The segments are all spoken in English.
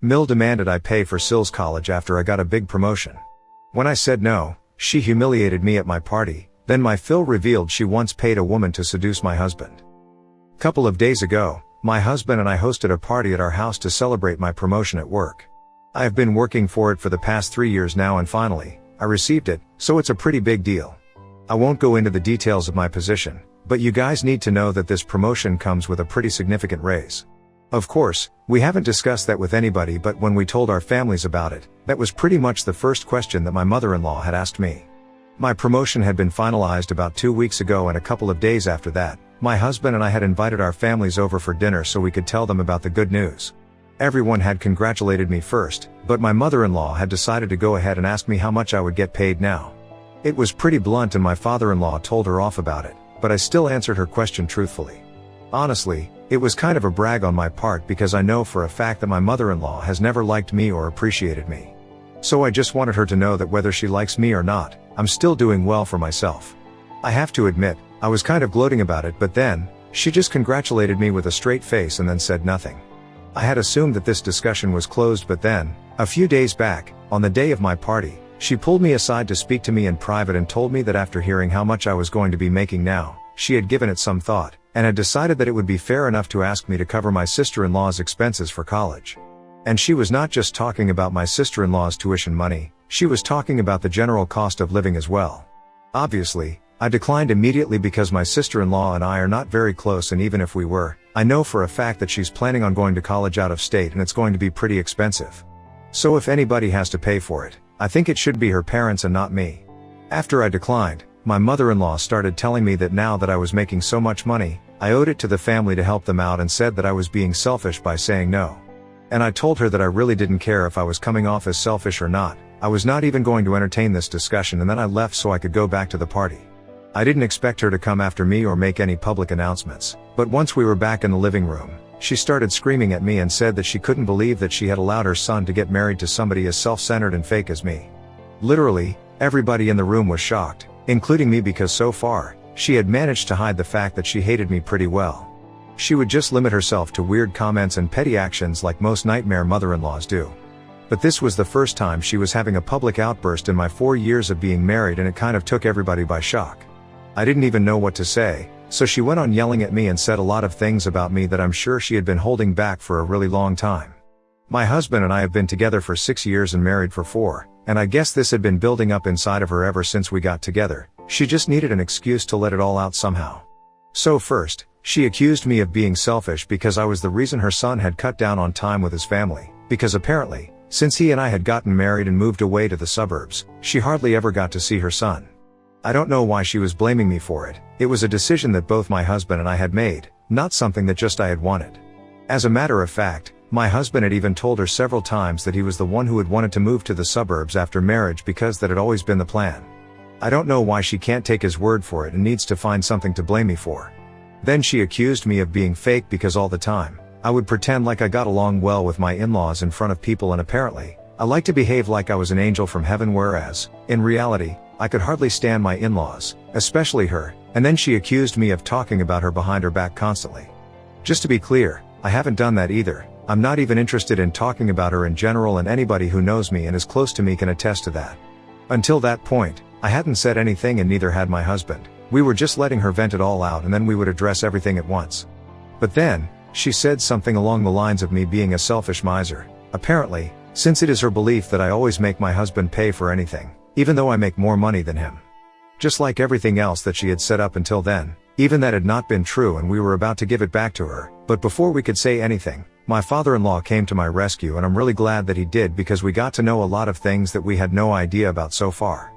Mill demanded I pay for SIL's college after I got a big promotion. When I said no, she humiliated me at my party. Then my Phil revealed she once paid a woman to seduce my husband. Couple of days ago, my husband and I hosted a party at our house to celebrate my promotion at work. I have been working for it for the past 3 years now, and finally, I received it, so it's a pretty big deal. I won't go into the details of my position, but you guys need to know that this promotion comes with a pretty significant raise. Of course, we haven't discussed that with anybody, but when we told our families about it, that was pretty much the first question that my mother-in-law had asked me. My promotion had been finalized about 2 weeks ago, and a couple of days after that, my husband and I had invited our families over for dinner so we could tell them about the good news. Everyone had congratulated me first, but my mother-in-law had decided to go ahead and ask me how much I would get paid now. It was pretty blunt and my father-in-law told her off about it, but I still answered her question truthfully. Honestly, it was kind of a brag on my part because I know for a fact that my mother-in-law has never liked me or appreciated me. So I just wanted her to know that whether she likes me or not, I'm still doing well for myself. I have to admit, I was kind of gloating about it, but then, she just congratulated me with a straight face and then said nothing. I had assumed that this discussion was closed, but then, a few days back, on the day of my party, she pulled me aside to speak to me in private and told me that after hearing how much I was going to be making now, she had given it some thought, and had decided that it would be fair enough to ask me to cover my sister-in-law's expenses for college. And she was not just talking about my sister-in-law's tuition money, she was talking about the general cost of living as well. Obviously, I declined immediately because my sister-in-law and I are not very close, and even if we were, I know for a fact that she's planning on going to college out of state and it's going to be pretty expensive. So if anybody has to pay for it, I think it should be her parents and not me. After I declined, my mother-in-law started telling me that now that I was making so much money, I owed it to the family to help them out, and said that I was being selfish by saying no. And I told her that I really didn't care if I was coming off as selfish or not. I was not even going to entertain this discussion, and then I left so I could go back to the party. I didn't expect her to come after me or make any public announcements, but once we were back in the living room, she started screaming at me and said that she couldn't believe that she had allowed her son to get married to somebody as self-centered and fake as me. Literally, everybody in the room was shocked, including me, because so far, she had managed to hide the fact that she hated me pretty well. She would just limit herself to weird comments and petty actions like most nightmare mother-in-laws do. But this was the first time she was having a public outburst in my 4 years of being married, and it kind of took everybody by shock. I didn't even know what to say, so she went on yelling at me and said a lot of things about me that I'm sure she had been holding back for a really long time. My husband and I have been together for 6 years and married for 4, and I guess this had been building up inside of her ever since we got together. She just needed an excuse to let it all out somehow. So first, she accused me of being selfish because I was the reason her son had cut down on time with his family, because apparently, since he and I had gotten married and moved away to the suburbs, she hardly ever got to see her son. I don't know why she was blaming me for it. It was a decision that both my husband and I had made, not something that just I had wanted. As a matter of fact, my husband had even told her several times that he was the one who had wanted to move to the suburbs after marriage because that had always been the plan. I don't know why she can't take his word for it and needs to find something to blame me for. Then she accused me of being fake because all the time, I would pretend like I got along well with my in-laws in front of people, and apparently, I like to behave like I was an angel from heaven, whereas, in reality, I could hardly stand my in-laws, especially her. And then she accused me of talking about her behind her back constantly. Just to be clear, I haven't done that either. I'm not even interested in talking about her in general, and anybody who knows me and is close to me can attest to that. Until that point, I hadn't said anything, and neither had my husband. We were just letting her vent it all out, and then we would address everything at once. But then, she said something along the lines of me being a selfish miser. Apparently, since it is her belief that I always make my husband pay for anything, even though I make more money than him. Just like everything else that she had said up until then, even that had not been true, and we were about to give it back to her. But before we could say anything, my father-in-law came to my rescue, and I'm really glad that he did, because we got to know a lot of things that we had no idea about so far.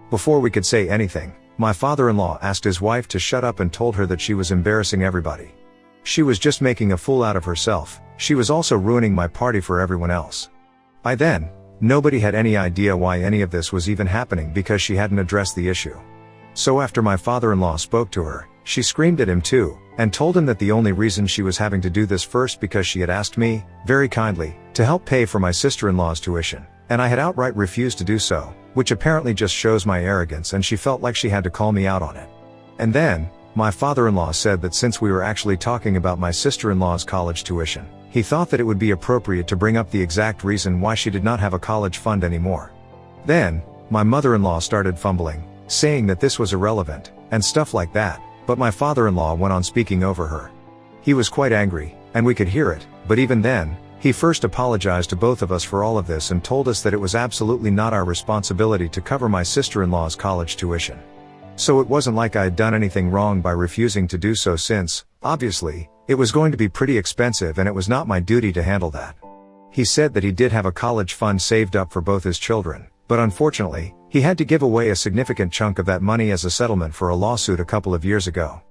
Before we could say anything, my father-in-law asked his wife to shut up and told her that she was embarrassing everybody. She was just making a fool out of herself. She was also ruining my party for everyone else. By then, nobody had any idea why any of this was even happening because she hadn't addressed the issue. So after my father-in-law spoke to her, she screamed at him too, and told him that the only reason she was having to do this first because she had asked me, very kindly, to help pay for my sister-in-law's tuition, and I had outright refused to do so, which apparently just shows my arrogance, and she felt like she had to call me out on it. And then, my father-in-law said that since we were actually talking about my sister-in-law's college tuition, he thought that it would be appropriate to bring up the exact reason why she did not have a college fund anymore. Then, my mother-in-law started fumbling, saying that this was irrelevant, and stuff like that, but my father-in-law went on speaking over her. He was quite angry, and we could hear it, but even then, he first apologized to both of us for all of this and told us that it was absolutely not our responsibility to cover my sister-in-law's college tuition. So it wasn't like I had done anything wrong by refusing to do so since, obviously, it was going to be pretty expensive and it was not my duty to handle that. He said that he did have a college fund saved up for both his children, but unfortunately, he had to give away a significant chunk of that money as a settlement for a lawsuit a couple of years ago.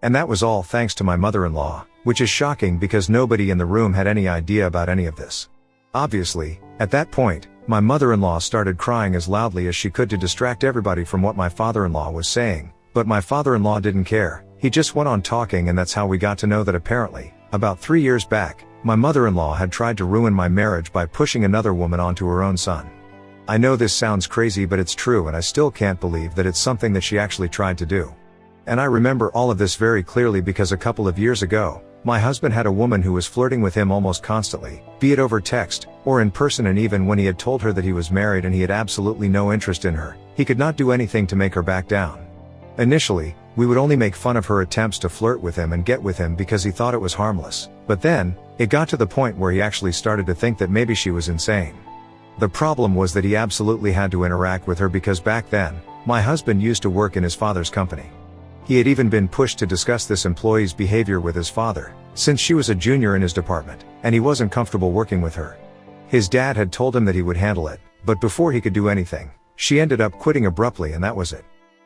And that was all thanks to my mother-in-law, which is shocking because nobody in the room had any idea about any of this. Obviously, at that point, my mother-in-law started crying as loudly as she could to distract everybody from what my father-in-law was saying, but my father-in-law didn't care. He just went on talking, and that's how we got to know that apparently, about 3 years back, my mother-in-law had tried to ruin my marriage by pushing another woman onto her own son. I know this sounds crazy, but it's true, and I still can't believe that it's something that she actually tried to do. And I remember all of this very clearly because a couple of years ago, my husband had a woman who was flirting with him almost constantly, be it over text, or in person, and even when he had told her that he was married and he had absolutely no interest in her, he could not do anything to make her back down. Initially, we would only make fun of her attempts to flirt with him and get with him because he thought it was harmless, but then, it got to the point where he actually started to think that maybe she was insane. The problem was that he absolutely had to interact with her because back then, my husband used to work in his father's company. He had even been pushed to discuss this employee's behavior with his father, since she was a junior in his department, and he wasn't comfortable working with her. His dad had told him that he would handle it, but before he could do anything, she ended up quitting abruptly, and that was it.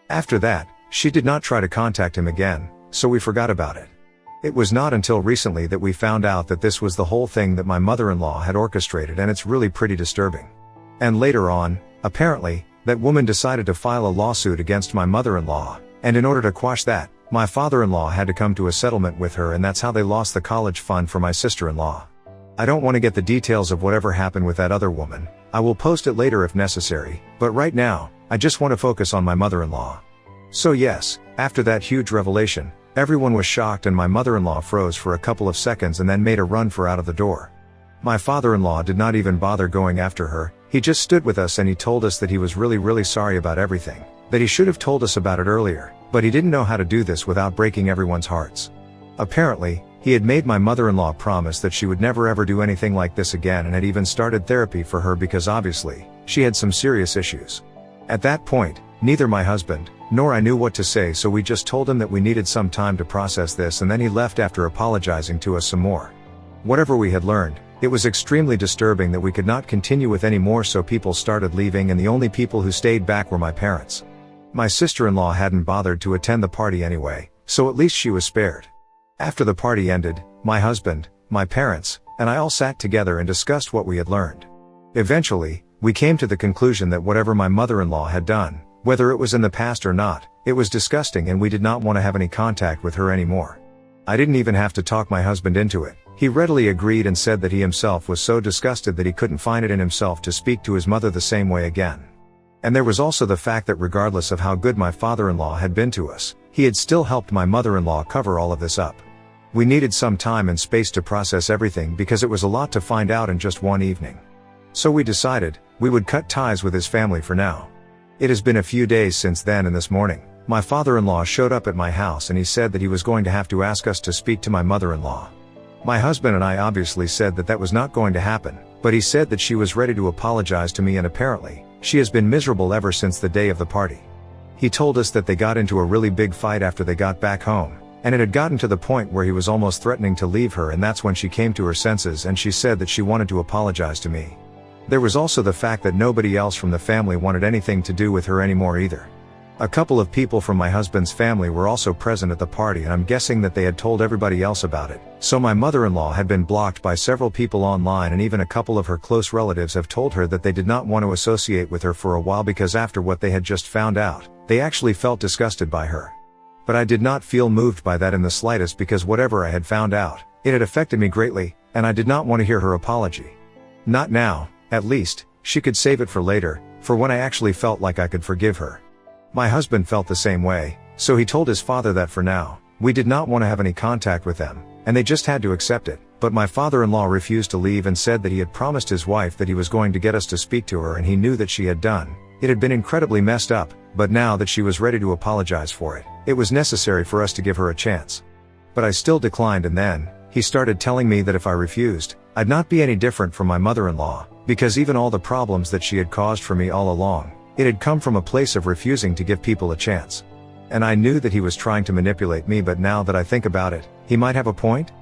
After that, she did not try to contact him again, so we forgot about it. It was not until recently that we found out that this was the whole thing that my mother-in-law had orchestrated, and it's really pretty disturbing. And later on, apparently, that woman decided to file a lawsuit against my mother-in-law, and in order to quash that, my father-in-law had to come to a settlement with her, and that's how they lost the college fund for my sister-in-law. I don't want to get the details of whatever happened with that other woman. I will post it later if necessary, but right now, I just want to focus on my mother-in-law. So yes, after that huge revelation, everyone was shocked and my mother-in-law froze for a couple of seconds and then made a run for out of the door. My father-in-law did not even bother going after her. He just stood with us and he told us that he was really sorry about everything, that he should have told us about it earlier, but he didn't know how to do this without breaking everyone's hearts. Apparently, he had made my mother-in-law promise that she would never ever do anything like this again, and had even started therapy for her because obviously, she had some serious issues. At that point, neither my husband, nor I knew what to say, so we just told him that we needed some time to process this, and then he left after apologizing to us some more. Whatever we had learned, it was extremely disturbing that we could not continue with any more, so people started leaving, and the only people who stayed back were my parents. My sister-in-law hadn't bothered to attend the party anyway, so at least she was spared. After the party ended, my husband, my parents, and I all sat together and discussed what we had learned. Eventually, we came to the conclusion that whatever my mother-in-law had done, whether it was in the past or not, it was disgusting, and we did not want to have any contact with her anymore. I didn't even have to talk my husband into it. He readily agreed and said that he himself was so disgusted that he couldn't find it in himself to speak to his mother the same way again. And there was also the fact that regardless of how good my father-in-law had been to us, he had still helped my mother-in-law cover all of this up. We needed some time and space to process everything because it was a lot to find out in just one evening. So we decided, we would cut ties with his family for now. It has been a few days since then, and this morning, my father-in-law showed up at my house and he said that he was going to have to ask us to speak to my mother-in-law. My husband and I obviously said that that was not going to happen, but he said that she was ready to apologize to me, and apparently, she has been miserable ever since the day of the party. He told us that they got into a really big fight after they got back home, and it had gotten to the point where he was almost threatening to leave her, and that's when she came to her senses and she said that she wanted to apologize to me. There was also the fact that nobody else from the family wanted anything to do with her anymore either. A couple of people from my husband's family were also present at the party, and I'm guessing that they had told everybody else about it, so my mother-in-law had been blocked by several people online, and even a couple of her close relatives have told her that they did not want to associate with her for a while because after what they had just found out, they actually felt disgusted by her. But I did not feel moved by that in the slightest because whatever I had found out, it had affected me greatly, and I did not want to hear her apology. Not now, at least. She could save it for later, for when I actually felt like I could forgive her. My husband felt the same way, so he told his father that for now, we did not want to have any contact with them, and they just had to accept it, but my father-in-law refused to leave and said that he had promised his wife that he was going to get us to speak to her, and he knew that she had done. It had been incredibly messed up, but now that she was ready to apologize for it, it was necessary for us to give her a chance. But I still declined, and then he started telling me that if I refused, I'd not be any different from my mother-in-law, because even all the problems that she had caused for me all along, it had come from a place of refusing to give people a chance. And I knew that he was trying to manipulate me, but now that I think about it, he might have a point?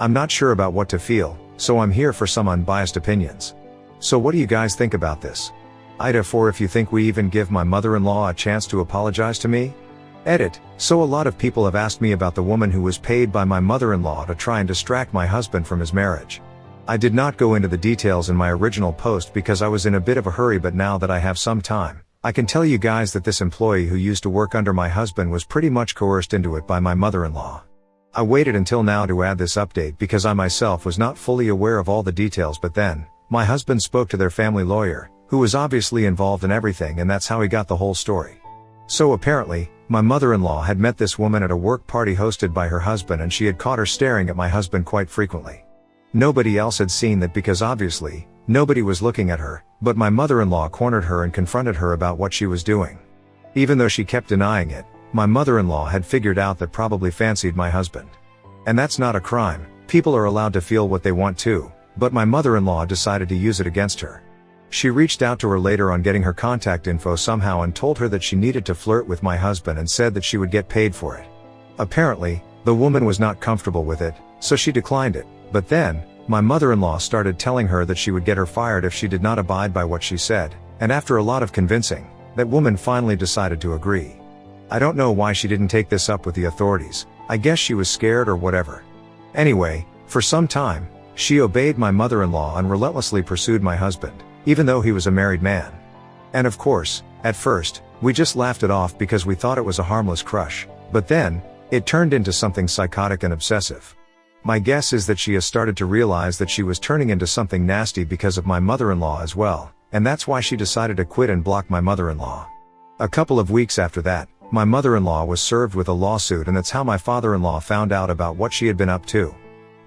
I'm not sure about what to feel, so I'm here for some unbiased opinions. So what do you guys think about this? Ida 4 if you think we even give my mother-in-law a chance to apologize to me? Edit. So a lot of people have asked me about the woman who was paid by my mother-in-law to try and distract my husband from his marriage. I did not go into the details in my original post because I was in a bit of a hurry, but now that I have some time, I can tell you guys that this employee who used to work under my husband was pretty much coerced into it by my mother-in-law. I waited until now to add this update because I myself was not fully aware of all the details, but then my husband spoke to their family lawyer, who was obviously involved in everything, and that's how he got the whole story. So apparently, my mother-in-law had met this woman at a work party hosted by her husband, and she had caught her staring at my husband quite frequently. Nobody else had seen that because obviously, nobody was looking at her, but my mother-in-law cornered her and confronted her about what she was doing. Even though she kept denying it, my mother-in-law had figured out that probably fancied my husband. And that's not a crime, people are allowed to feel what they want to, but my mother-in-law decided to use it against her. She reached out to her later on getting her contact info somehow and told her that she needed to flirt with my husband and said that she would get paid for it. Apparently, the woman was not comfortable with it, so she declined it, but then, my mother-in-law started telling her that she would get her fired if she did not abide by what she said, and after a lot of convincing, that woman finally decided to agree. I don't know why she didn't take this up with the authorities, I guess she was scared or whatever. Anyway, for some time, she obeyed my mother-in-law and relentlessly pursued my husband, even though he was a married man. And of course, at first, we just laughed it off because we thought it was a harmless crush, but then, it turned into something psychotic and obsessive. My guess is that she has started to realize that she was turning into something nasty because of my mother-in-law as well, and that's why she decided to quit and block my mother-in-law. A couple of weeks after that, my mother-in-law was served with a lawsuit, and that's how my father-in-law found out about what she had been up to.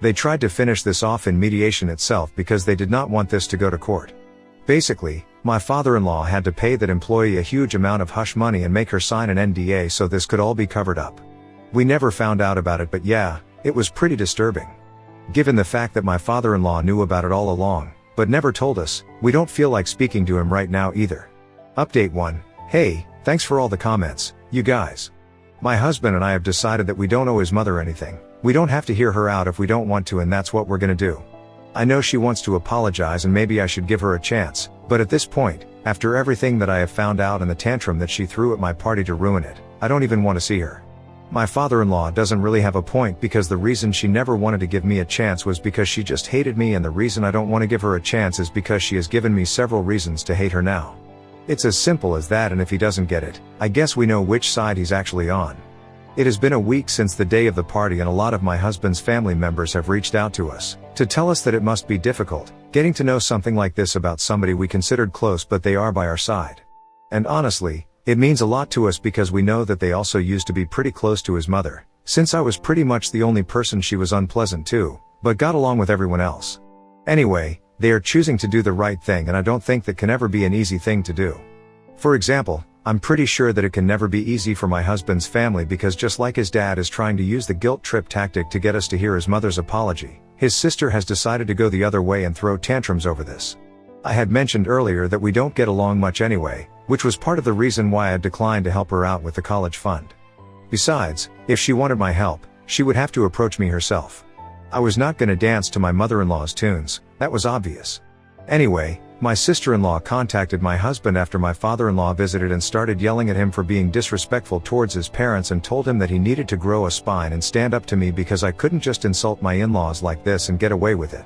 They tried to finish this off in mediation itself because they did not want this to go to court. Basically, my father-in-law had to pay that employee a huge amount of hush money and make her sign an NDA so this could all be covered up. We never found out about it, but yeah, it was pretty disturbing. Given the fact that my father-in-law knew about it all along, but never told us, we don't feel like speaking to him right now either. Update 1. Hey, thanks for all the comments, you guys. My husband and I have decided that we don't owe his mother anything. We don't have to hear her out if we don't want to, and that's what we're gonna do. I know she wants to apologize and maybe I should give her a chance, but at this point, after everything that I have found out and the tantrum that she threw at my party to ruin it, I don't even want to see her. My father-in-law doesn't really have a point because the reason she never wanted to give me a chance was because she just hated me, and the reason I don't want to give her a chance is because she has given me several reasons to hate her now. It's as simple as that, and if he doesn't get it, I guess we know which side he's actually on. It has been a week since the day of the party, and a lot of my husband's family members have reached out to us to tell us that it must be difficult getting to know something like this about somebody we considered close, but they are by our side. And honestly, it means a lot to us because we know that they also used to be pretty close to his mother, since I was pretty much the only person she was unpleasant to, but got along with everyone else. Anyway, they are choosing to do the right thing, and I don't think that can ever be an easy thing to do. For example, I'm pretty sure that it can never be easy for my husband's family because just like his dad is trying to use the guilt trip tactic to get us to hear his mother's apology, his sister has decided to go the other way and throw tantrums over this. I had mentioned earlier that we don't get along much anyway, which was part of the reason why I declined to help her out with the college fund. Besides, if she wanted my help, she would have to approach me herself. I was not gonna dance to my mother-in-law's tunes, that was obvious. Anyway, my sister-in-law contacted my husband after my father-in-law visited and started yelling at him for being disrespectful towards his parents, and told him that he needed to grow a spine and stand up to me because I couldn't just insult my in-laws like this and get away with it.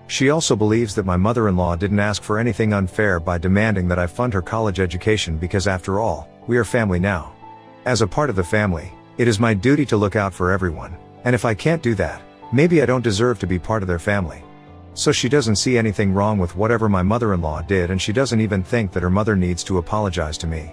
She also believes that my mother-in-law didn't ask for anything unfair by demanding that I fund her college education because after all, we are family now. As a part of the family, it is my duty to look out for everyone, and if I can't do that, maybe I don't deserve to be part of their family. So she doesn't see anything wrong with whatever my mother-in-law did, and she doesn't even think that her mother needs to apologize to me.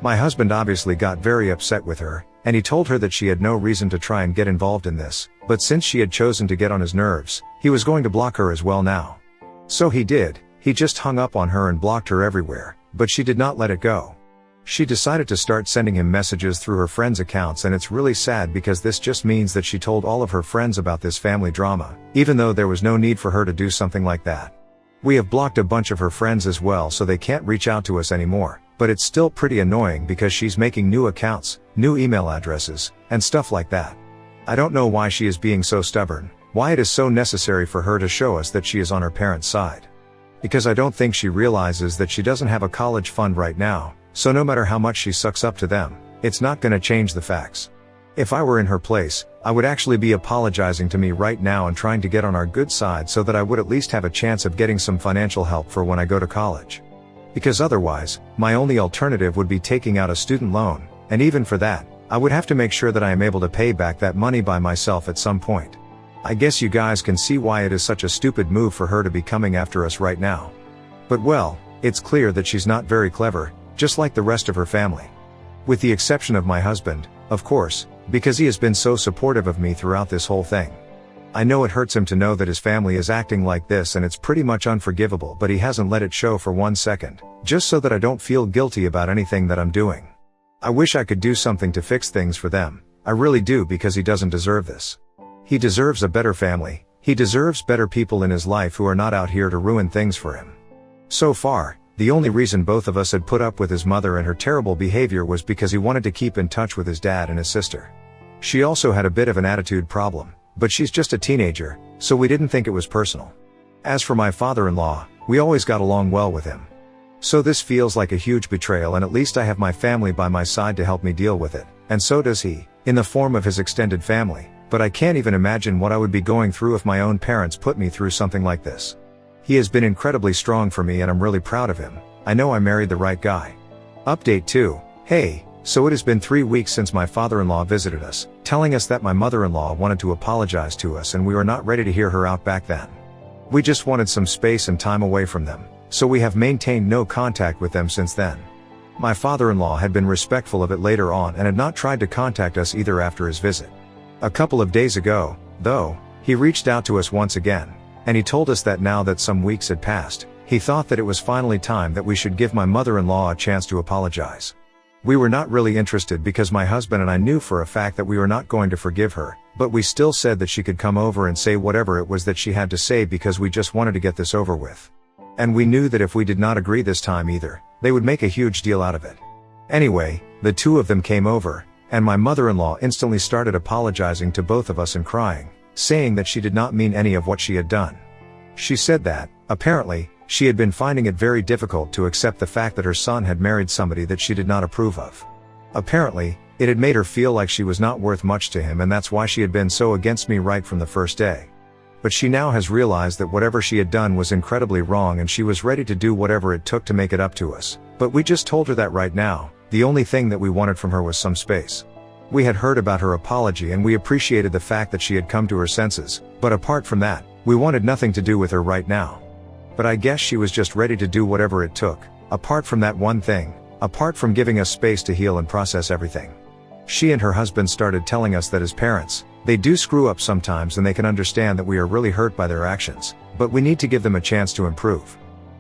My husband obviously got very upset with her, and he told her that she had no reason to try and get involved in this, but since she had chosen to get on his nerves, he was going to block her as well now. So he did, he just hung up on her and blocked her everywhere, but she did not let it go. She decided to start sending him messages through her friends' accounts, and it's really sad because this just means that she told all of her friends about this family drama, even though there was no need for her to do something like that. We have blocked a bunch of her friends as well, so they can't reach out to us anymore, but it's still pretty annoying because she's making new accounts, new email addresses, and stuff like that. I don't know why she is being so stubborn, why it is so necessary for her to show us that she is on her parents' side. Because I don't think she realizes that she doesn't have a college fund right now, so no matter how much she sucks up to them, it's not gonna change the facts. If I were in her place, I would actually be apologizing to me right now and trying to get on our good side so that I would at least have a chance of getting some financial help for when I go to college. Because otherwise, my only alternative would be taking out a student loan, and even for that, I would have to make sure that I am able to pay back that money by myself at some point. I guess you guys can see why it is such a stupid move for her to be coming after us right now. But well, it's clear that she's not very clever, just like the rest of her family. With the exception of my husband, of course, because he has been so supportive of me throughout this whole thing. I know it hurts him to know that his family is acting like this, and it's pretty much unforgivable, but he hasn't let it show for 1 second, just so that I don't feel guilty about anything that I'm doing. I wish I could do something to fix things for them, I really do, because he doesn't deserve this. He deserves a better family, he deserves better people in his life who are not out here to ruin things for him. So far, the only reason both of us had put up with his mother and her terrible behavior was because he wanted to keep in touch with his dad and his sister. She also had a bit of an attitude problem, but she's just a teenager, so we didn't think it was personal. As for my father-in-law, we always got along well with him. So this feels like a huge betrayal, and at least I have my family by my side to help me deal with it, and so does he, in the form of his extended family, but I can't even imagine what I would be going through if my own parents put me through something like this. He has been incredibly strong for me and I'm really proud of him. I know I married the right guy. Update 2. Hey, so it has been 3 weeks since my father-in-law visited us, telling us that my mother-in-law wanted to apologize to us and we were not ready to hear her out back then. We just wanted some space and time away from them, so we have maintained no contact with them since then. My father-in-law had been respectful of it later on and had not tried to contact us either after his visit. A couple of days ago, though, he reached out to us once again, and he told us that now that some weeks had passed, he thought that it was finally time that we should give my mother-in-law a chance to apologize. We were not really interested because my husband and I knew for a fact that we were not going to forgive her, but we still said that she could come over and say whatever it was that she had to say because we just wanted to get this over with. And we knew that if we did not agree this time either, they would make a huge deal out of it. Anyway, the two of them came over, and my mother-in-law instantly started apologizing to both of us and crying, saying that she did not mean any of what she had done. She said that, apparently, she had been finding it very difficult to accept the fact that her son had married somebody that she did not approve of. Apparently, it had made her feel like she was not worth much to him, and that's why she had been so against me right from the first day. But she now has realized that whatever she had done was incredibly wrong and she was ready to do whatever it took to make it up to us. But we just told her that right now, the only thing that we wanted from her was some space. We had heard about her apology and we appreciated the fact that she had come to her senses, but apart from that, we wanted nothing to do with her right now. But I guess she was just ready to do whatever it took, apart from that one thing, apart from giving us space to heal and process everything. She and her husband started telling us that as parents, they do screw up sometimes and they can understand that we are really hurt by their actions, but we need to give them a chance to improve.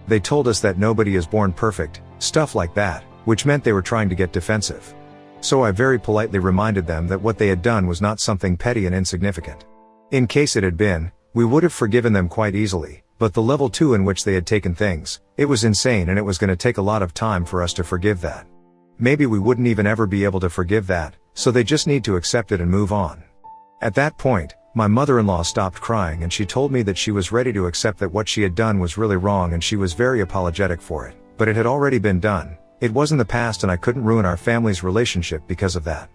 They told us that nobody is born perfect, stuff like that, which meant they were trying to get defensive. So I very politely reminded them that what they had done was not something petty and insignificant. In case it had been, we would have forgiven them quite easily, but the level 2 in which they had taken things, it was insane and it was going to take a lot of time for us to forgive that. Maybe we wouldn't even ever be able to forgive that, so they just need to accept it and move on. At that point, my mother-in-law stopped crying and she told me that she was ready to accept that what she had done was really wrong and she was very apologetic for it, but it had already been done. It was in the past and I couldn't ruin our family's relationship because of that.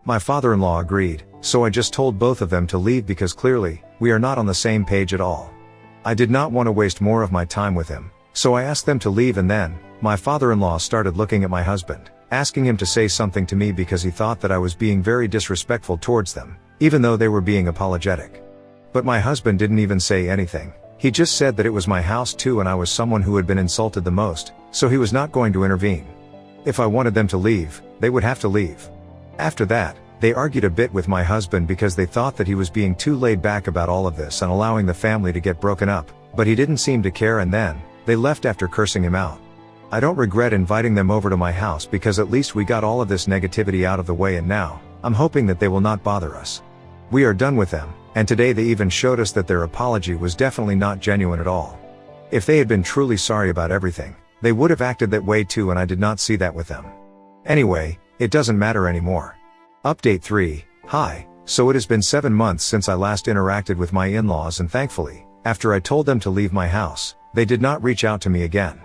My father-in-law agreed, so I just told both of them to leave because clearly, we are not on the same page at all. I did not want to waste more of my time with him, so I asked them to leave and then, my father-in-law started looking at my husband, asking him to say something to me because he thought that I was being very disrespectful towards them, even though they were being apologetic. But my husband didn't even say anything, he just said that it was my house too and I was someone who had been insulted the most, so he was not going to intervene. If I wanted them to leave, they would have to leave. After that, They argued a bit with my husband because they thought that he was being too laid back about all of this and allowing the family to get broken up, but he didn't seem to care, and then they left after cursing him out. I don't regret inviting them over to my house because at least we got all of this negativity out of the way, and now I'm hoping that they will not bother us. We are done with them, and today they even showed us that their apology was definitely not genuine at all. If they had been truly sorry about everything, they would have acted that way too, and I did not see that with them. Anyway, it doesn't matter anymore. Update 3. Hi, so it has been 7 months since I last interacted with my in-laws, and thankfully, after I told them to leave my house, they did not reach out to me again.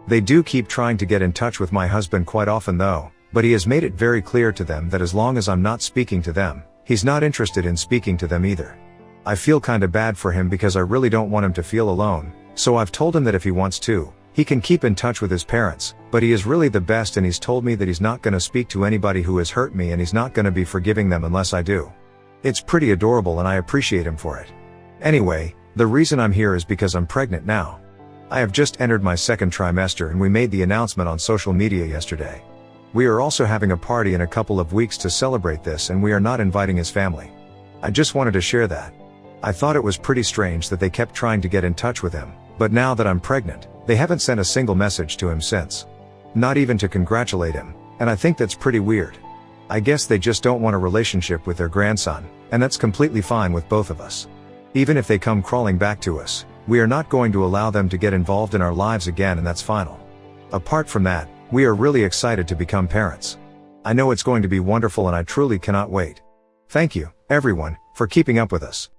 They do keep trying to get in touch with my husband quite often though, but he has made it very clear to them that as long as I'm not speaking to them, he's not interested in speaking to them either. I feel kinda bad for him because I really don't want him to feel alone, so I've told him that if he wants to, he can keep in touch with his parents, but he is really the best, and he's told me that he's not gonna speak to anybody who has hurt me, and he's not gonna be forgiving them unless I do. It's pretty adorable and I appreciate him for it. Anyway, the reason I'm here is because I'm pregnant now. I have just entered my second trimester, and we made the announcement on social media yesterday. We are also having a party in a couple of weeks to celebrate this, and we are not inviting his family. I just wanted to share that. I thought it was pretty strange that they kept trying to get in touch with him, but now that I'm pregnant, they haven't sent a single message to him since. Not even to congratulate him, and I think that's pretty weird. I guess they just don't want a relationship with their grandson, and that's completely fine with both of us. Even if they come crawling back to us, we are not going to allow them to get involved in our lives again, and that's final. Apart from that, we are really excited to become parents. I know it's going to be wonderful, and I truly cannot wait. Thank you, everyone, for keeping up with us.